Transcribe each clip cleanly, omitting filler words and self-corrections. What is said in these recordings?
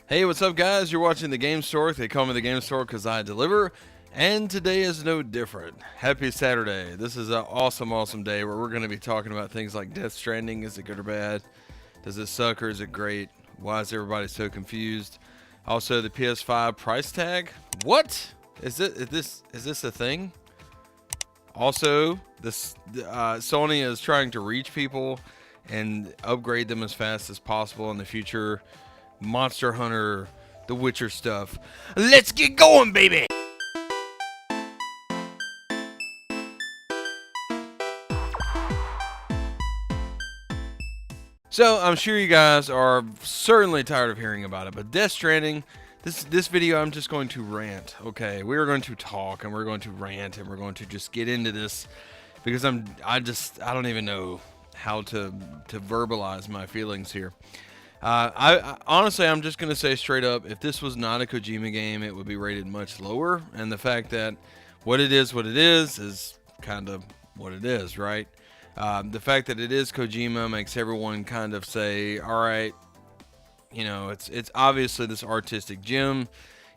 Hey, what's up, guys? You're watching the Gamestork. They call me the Gamestork because I deliver, and today is no different. Happy Saturday. This is an awesome day where we're going to be talking about things like Death Stranding. Is it good or bad? Does it suck or is it great? Why is everybody so confused? Also, the PS5 price tag. What? Is this a thing? Also, Sony is trying to reach people and upgrade them as fast as possible in the future. Monster Hunter, The Witcher stuff. Let's get going, baby! So, I'm sure you guys are certainly tired of hearing about it, but Death Stranding, this video I'm just going to rant, okay? We're going to talk and we're going to rant and we're going to just get into this because I don't even know how to verbalize my feelings here. I honestly, I'm just going to say straight up, if this was not a Kojima game, it would be rated much lower. And the fact that what it is kind of what it is, right? The fact that it is Kojima makes everyone kind of say, all right, you know, it's obviously this artistic gem,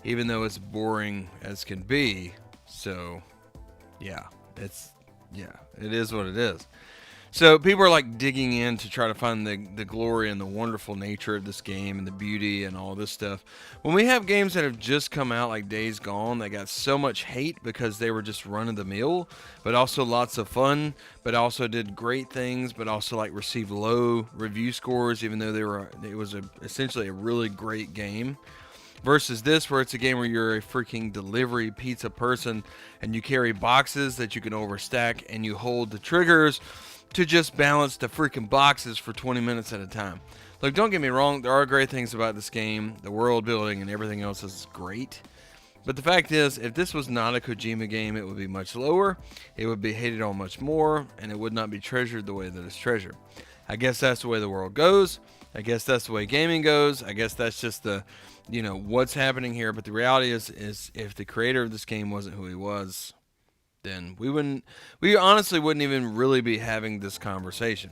even though it's boring as can be. So, yeah, it is what it is. So people are like digging in to try to find the glory and the wonderful nature of this game and the beauty and all this stuff. When we have games that have just come out like Days Gone, they got so much hate because they were just run of the mill, but also lots of fun, but also did great things, but also like received low review scores, even though it was essentially a really great game. Versus this, where it's a game where you're a freaking delivery pizza person and you carry boxes that you can overstack and you hold the triggers to just balance the freaking boxes for 20 minutes at a time. Look, don't get me wrong, there are great things about this game. The world building and everything else is great. But the fact is, if this was not a Kojima game, it would be much lower, it would be hated on much more, and it would not be treasured the way that it's treasured. I guess that's the way the world goes. I guess that's the way gaming goes. I guess that's just the, what's happening here. But the reality is if the creator of this game wasn't who he was, then we honestly wouldn't even really be having this conversation.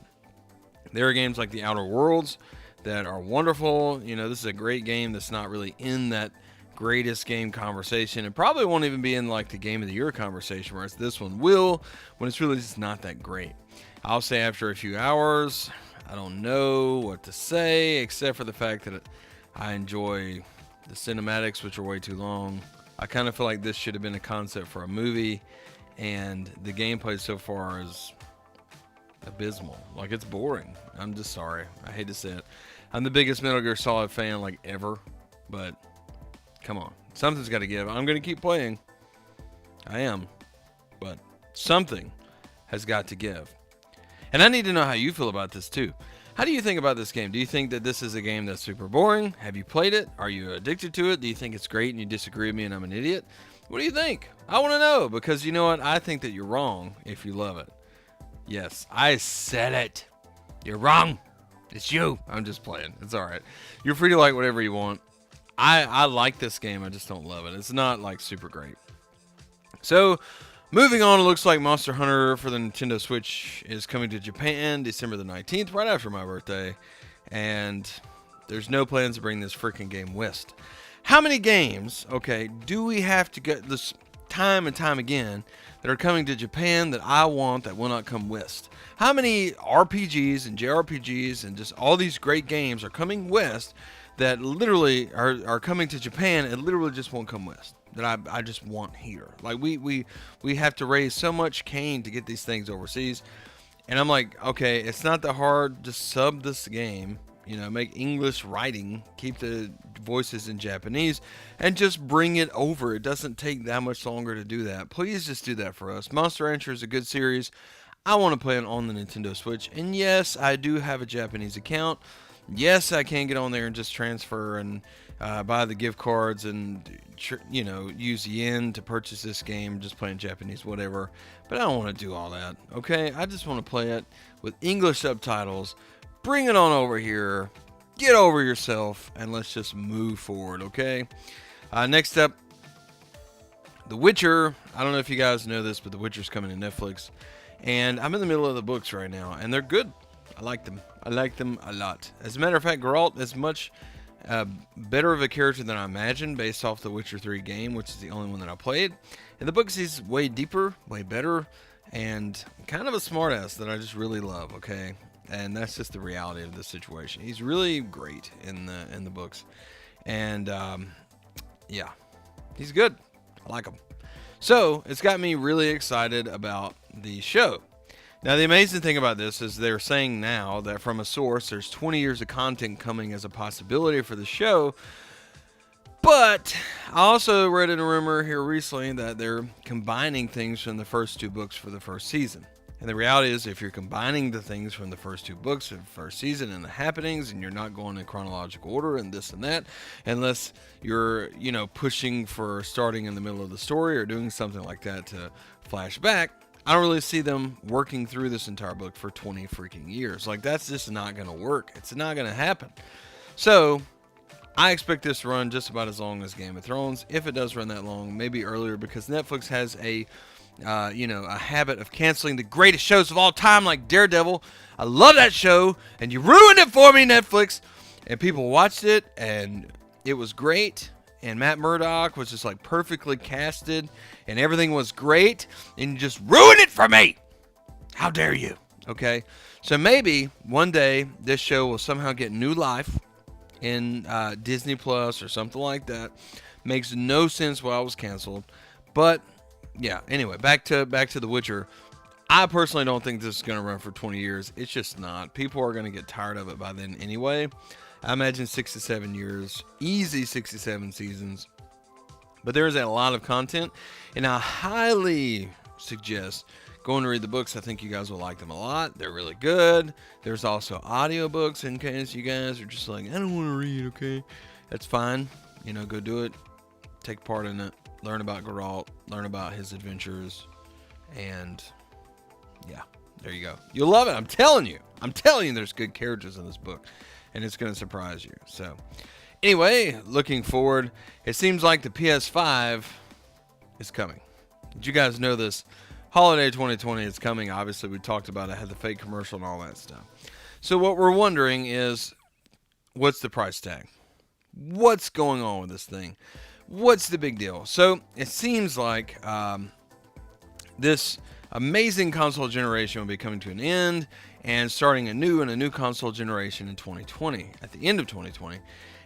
There are games like The Outer Worlds that are wonderful. This is a great game that's not really in that greatest game conversation. It probably won't even be in like the game of the year conversation, whereas this one will, when it's really just not that great. I'll say after a few hours, I don't know what to say, except for the fact that I enjoy the cinematics, which are way too long. I kind of feel like this should have been a concept for a movie. And the gameplay so far is abysmal. Like, it's boring. I'm just sorry. I hate to say it. I'm the biggest Metal Gear Solid fan, like, ever. But, come on. Something's got to give. I'm going to keep playing. I am. But something has got to give. And I need to know how you feel about this, too. How do you think about this game? Do you think that this is a game that's super boring? Have you played it? Are you addicted to it? Do you think it's great and you disagree with me and I'm an idiot? What do you think? I want to know, because you know what? I think that you're wrong if you love it. Yes, I said it. You're wrong. It's you. I'm just playing. It's all right. You're free to like whatever you want. I like this game. I just don't love it. It's not like super great. So, moving on, it looks like Monster Hunter for the Nintendo Switch is coming to Japan December the 19th, right after my birthday. And there's no plans to bring this freaking game west. How many games, okay, do we have to get this time and time again that are coming to Japan that I want that will not come west? How many RPGs and JRPGs and just all these great games are coming west that literally are coming to Japan and literally just won't come west? That I just want here. Like, we have to raise so much cane to get these things overseas. And I'm like, okay, it's not that hard to sub this game. Make English writing, keep the voices in Japanese, and just bring it over. It doesn't take that much longer to do that. Please just do that for us. Monster Rancher is a good series. I want to play it on the Nintendo Switch. And yes, I do have a Japanese account. Yes, I can get on there and just transfer and buy the gift cards and, use yen to purchase this game, just playing Japanese, whatever. But I don't want to do all that, okay? I just want to play it with English subtitles. Bring it on over here, get over yourself, and let's just move forward, okay? Next up, The Witcher. I don't know if you guys know this, but The Witcher's coming to Netflix. And I'm in the middle of the books right now, and they're good. I like them. I like them a lot. As a matter of fact, Geralt, as much better of a character than I imagined based off the Witcher 3 game, which is the only one that I played. In the books, he's way deeper, way better, and kind of a smartass that I just really love. Okay, and that's just the reality of the situation. He's really great in the books, and yeah, he's good. I like him. So it's got me really excited about the show. Now, the amazing thing about this is they're saying now that from a source, there's 20 years of content coming as a possibility for the show. But I also read in a rumor here recently that they're combining things from the first two books for the first season. And the reality is, if you're combining the things from the first two books of the first season and the happenings, and you're not going in chronological order and this and that, unless you're, pushing for starting in the middle of the story or doing something like that to flash back, I don't really see them working through this entire book for 20 freaking years. Like, that's just not going to work. It's not going to happen. So, I expect this to run just about as long as Game of Thrones. If it does run that long, maybe earlier, because Netflix has a habit of canceling the greatest shows of all time, like Daredevil. I love that show, and you ruined it for me, Netflix. And people watched it, and it was great. And Matt Murdock was just like perfectly casted, and everything was great, and you just ruined it for me. How dare you? Okay, so maybe one day this show will somehow get new life in Disney Plus or something like that. Makes no sense why it was canceled, but yeah. Anyway, back to The Witcher. I personally don't think this is going to run for 20 years. It's just not. People are going to get tired of it by then anyway. I imagine 6 to 7 years, easy 6 to 7 seasons. But there is a lot of content, and I highly suggest going to read the books. I think you guys will like them a lot. They're really good. There's also audiobooks in case you guys are just like, I don't want to read, okay? That's fine. Go do it. Take part in it. Learn about Geralt. Learn about his adventures. And yeah, there you go. You'll love it. I'm telling you. There's good characters in this book. And it's going to surprise you. So, anyway, looking forward. It seems like the PS5 is coming. Did you guys know this? Holiday 2020 is coming. Obviously, we talked about it. I had the fake commercial and all that stuff. So, what we're wondering is, what's the price tag? What's going on with this thing? What's the big deal? So, it seems like this amazing console generation will be coming to an end and starting a new console generation in 2020, at the end of 2020.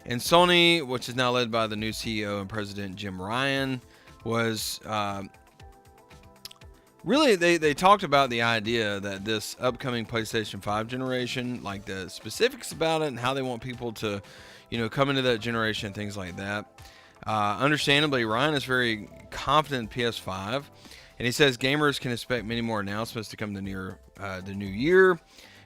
And Sony, which is now led by the new CEO and president Jim Ryan, was really, they talked about the idea that this upcoming PlayStation 5 generation, like the specifics about it and how they want people to, come into that generation, things like that. Understandably, Ryan is very confident in PS5. And he says gamers can expect many more announcements to come the new year.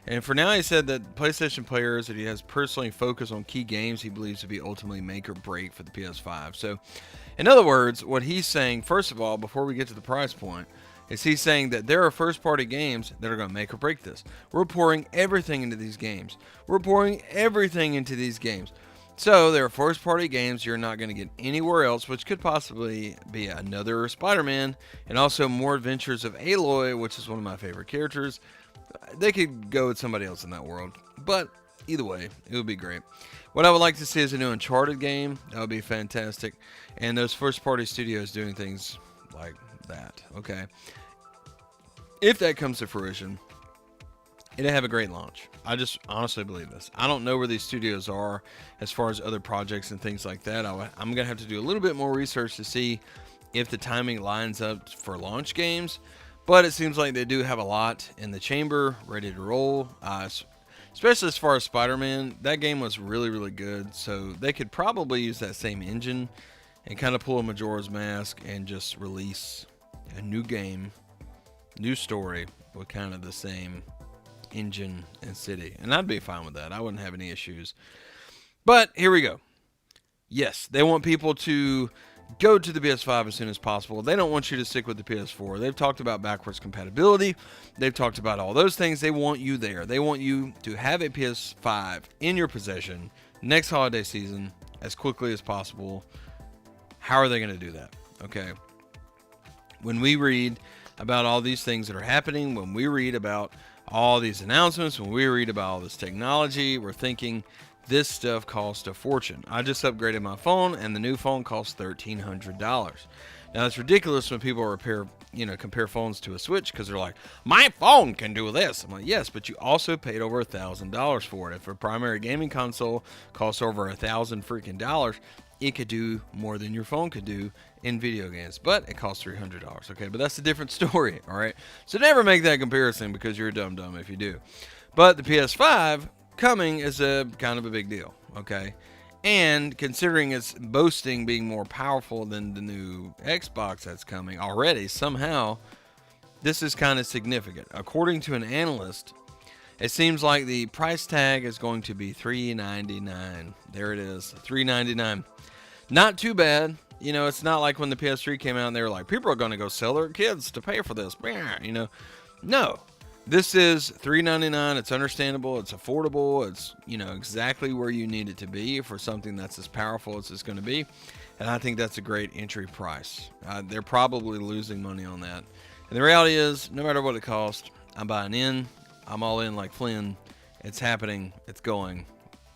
And for now, he said that PlayStation players that he has personally focused on key games he believes to be ultimately make or break for the PS5. So, in other words, what he's saying, first of all, before we get to the price point, is he's saying that there are first-party games that are going to make or break this. We're pouring everything into these games. So there are first-party games you're not going to get anywhere else, which could possibly be another Spider-Man, and also more adventures of Aloy, which is one of my favorite characters. They could go with somebody else in that world, but either way, it would be great. What I would like to see is a new Uncharted game. That would be fantastic. And those first-party studios doing things like that, okay? If that comes to fruition, it'll have a great launch. I just honestly believe this. I don't know where these studios are as far as other projects and things like that. I'm going to have to do a little bit more research to see if the timing lines up for launch games. But it seems like they do have a lot in the chamber ready to roll. Especially as far as Spider-Man. That game was really, really good. So they could probably use that same engine and kind of pull a Majora's Mask and just release a new game, new story with kind of the same engine and city, and I'd be fine with that. I wouldn't have any issues. But here we go. Yes, they want people to go to the PS5 as soon as possible. They don't want you to stick with the PS4. They've talked about backwards compatibility. They've talked about all those things. They want you there. They want you to have a PS5 in your possession next holiday season as quickly as possible. How are they going to do that? Okay. When we read about all these things that are happening, when we read about all these announcements, when we read about all this technology, we're thinking This stuff costs a fortune. I just upgraded my phone, and the new phone costs $1,300. Now it's ridiculous when people compare phones to a Switch, because they're like, my phone can do this. I'm like, yes, but you also paid over $1,000 for it. If a primary gaming console costs over $1,000 freaking dollars, it could do more than your phone could do in video games, but it costs $300. Okay, but that's a different story. All right, so never make that comparison, because you're a dumb if you do. But the PS5 coming is a kind of a big deal. Okay, and considering it's boasting being more powerful than the new Xbox that's coming already, somehow this is kind of significant. According to an analyst, it seems like the price tag is going to be $399. There it is, $399. Not too bad. You know, it's not like when the PS3 came out and they were like, people are going to go sell their kids to pay for this. You know, no. This is $399. It's understandable. It's affordable. It's, you know, exactly where you need it to be for something that's as powerful as it's going to be. And I think that's a great entry price. They're probably losing money on that. And the reality is, no matter what it costs, I'm buying in. I'm all in like Flynn. It's happening. It's going.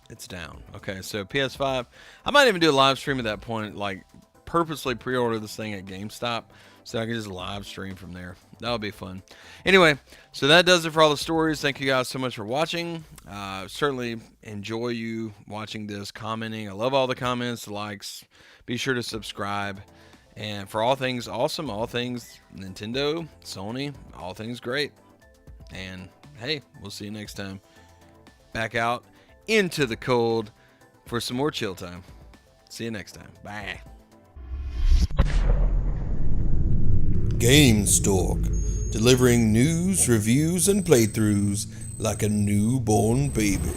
It's down. Okay, so PS5. I might even do a live stream at that point, like purposely pre-order this thing at GameStop so I can just live stream from there. That would be fun. Anyway, so that does it for all the stories. Thank you guys so much for watching. Certainly enjoy you watching this, commenting. I love all the comments, the likes. Be sure to subscribe. And for all things awesome, all things Nintendo, Sony, all things great. And hey, we'll see you next time. Back out into the cold for some more chill time. See you next time. Bye. Gamestork, delivering news, reviews, and playthroughs like a newborn baby.